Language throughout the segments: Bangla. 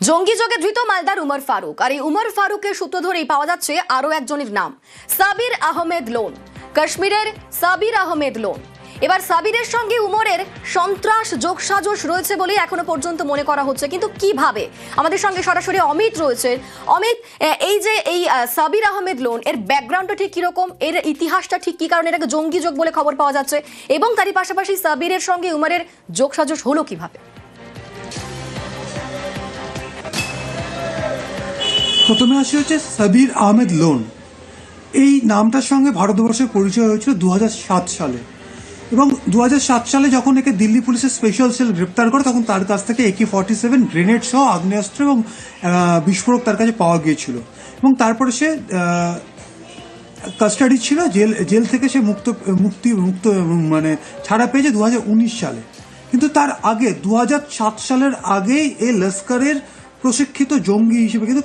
জঙ্গি যোগে ধৃত মালদার উমর ফারুক। আর এই উমর ফারুকের সূত্র ধরেই পাওয়া যাচ্ছে আরো একজনের নাম, সাবির আহমেদ লোন। কাশ্মীরের সাবির আহমেদ লোন। এবার সাবিরের সঙ্গে উমরের সন্ত্রাস যোগসাজশ রয়েছে বলে এখনো পর্যন্ত মনে করা হচ্ছে, কিন্তু কিভাবে? আমাদের সঙ্গে সরাসরি অমিত রয়েছে। অমিত, এই যে এই সাবির আহমেদ লোন, এর ব্যাকগ্রাউন্ডটা ঠিক কিরকম, এর ইতিহাসটা ঠিক কি কারণে এটাকে জঙ্গি যোগ বলে খবর পাওয়া যাচ্ছে, এবং তারই পাশাপাশি সাবিরের সঙ্গে উমরের যোগসাজশ হলো কিভাবে? প্রথমে আসি হচ্ছে সাবির আহমেদ লোন। এই নামটার সঙ্গে ভারতবর্ষের পরিচয় হয়েছিল 2007 সালে, এবং 2007 সালে যখন একে দিল্লি পুলিশের স্পেশাল সেল গ্রেপ্তার করে, তখন তার কাছ থেকে AK-47 গ্রেনেড সহ আগ্নেয়াস্ত্র এবং বিস্ফোরক তার কাছে পাওয়া গিয়েছিল। এবং তারপরে সে কাস্টাডি ছিল, জেল থেকে সে মুক্ত মানে ছাড়া পেয়েছে 2019 সালে। কিন্তু তার আগে 2007 সালের আগেই এই লস্করের প্রশিক্ষিত জঙ্গি হিসেবে কিন্তু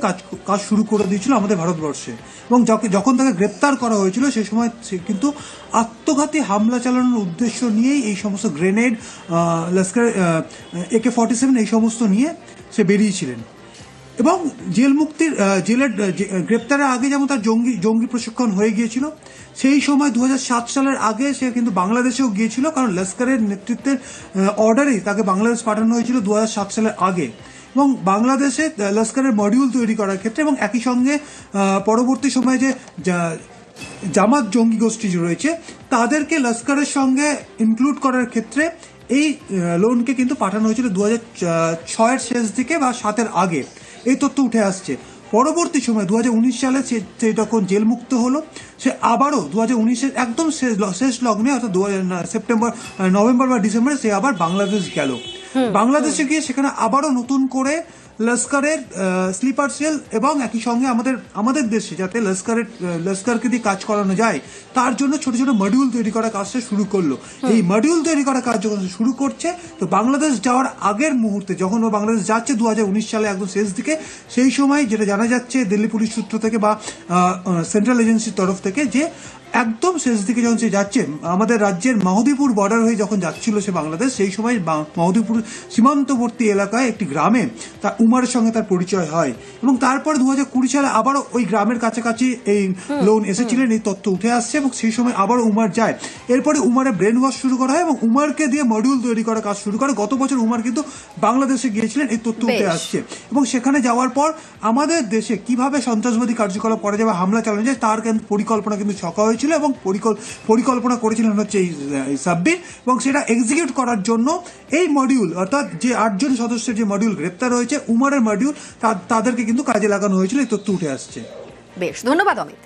কাজ শুরু করে দিয়েছিল আমাদের ভারতবর্ষে। এবং যখন তাকে গ্রেপ্তার করা হয়েছিল সেই সময় সে কিন্তু আত্মঘাতী হামলা চালানোর উদ্দেশ্য নিয়েই এই সমস্ত গ্রেনেড, লস্কর, AK-47 এই সমস্ত নিয়ে সে বেরিয়েছিলেন। এবং জেলের গ্রেপ্তারের আগে যেমন তার জঙ্গি প্রশিক্ষণ হয়ে গিয়েছিল, সেই সময় 2007 সালের আগে সে কিন্তু বাংলাদেশেও গিয়েছিল, কারণ লস্করের নেতৃত্বের অর্ডারেই তাকে বাংলাদেশ পাঠানো হয়েছিল 2007 সালের আগে। এবং বাংলাদেশে লস্করের মডিউল তৈরি করার ক্ষেত্রে এবং একই সঙ্গে পরবর্তী সময়ে যে জামাত জঙ্গি গোষ্ঠী রয়েছে তাদেরকে লস্করের সঙ্গে ইনক্লুড করার ক্ষেত্রে এই লোনকে কিন্তু পাঠানো হয়েছিল 2006-এর শেষ দিকে বা 2007-এর আগে। এই তথ্য উঠে আসছে। পরবর্তী সময় 2019 সালে সে যখন জেলমুক্ত হলো, সে আবারও 2019-এর একদম শেষ লগ্নে, অর্থাৎ নভেম্বর বা ডিসেম্বরে সে আবার বাংলাদেশ গেল। বাংলাদেশে গিয়ে সেখানে আবারও নতুন করে লস্করের স্লিপার সেল এবং একই সঙ্গে আমাদের দেশে যাতে লস্করকে দিয়ে কাজ করানো যায় তার জন্য ছোট ছোট মডিউল তৈরি করার কাজটা শুরু করলো। এই মডিউল তৈরি করার কাজ যখন শুরু করছে, তো বাংলাদেশ যাওয়ার আগের মুহূর্তে, যখন ও বাংলাদেশ যাচ্ছে 2019 সালে একদম শেষ দিকে, সেই সময় যেটা জানা যাচ্ছে দিল্লি পুলিশ সূত্র থেকে বা সেন্ট্রাল এজেন্সির তরফ থেকে, যে একদম শেষ দিকে যখন সে যাচ্ছে, আমাদের রাজ্যের মাহদিপুর বর্ডার হয়ে যখন যাচ্ছিল সে বাংলাদেশ, সেই সময় মাহদিপুর সীমান্তবর্তী এলাকায় একটি গ্রামে তার উমারের সঙ্গে তার পরিচয় হয়। এবং তারপর 2020 সালে আবারও ওই গ্রামের কাছাকাছি এই লোন এসেছিলেন, এই তথ্য উঠে আসছে, এবং সেই সময় আবারও উমার যায়। এরপরে উমারের ব্রেন ওয়াশ শুরু করা হয় এবং উমারকে দিয়ে মডিউল তৈরি করার কাজ শুরু করে। গত বছর উমার কিন্তু বাংলাদেশে গিয়েছিলেন, এই তথ্য উঠে আসছে। এবং সেখানে যাওয়ার পর আমাদের দেশে কিভাবে সন্ত্রাসবাদী কার্যকলাপ করা যায় বা হামলা চালানো যায় তার পরিকল্পনা কিন্তু ছকা হয়েছিল, এবং পরিকল্পনা করেছিলেন হচ্ছে এই সাব্বির। এবং সেটা এক্সিকিউট করার জন্য এই মডিউল, অর্থাৎ যে 8 জন সদস্যের যে মডিউল গ্রেপ্তার হয়েছে, উমারের মডিউল, তাদেরকে কিন্তু কাজে লাগানো হয়েছিল। এই তথ্য উঠে আসছে। বেশ, ধন্যবাদ অমিত।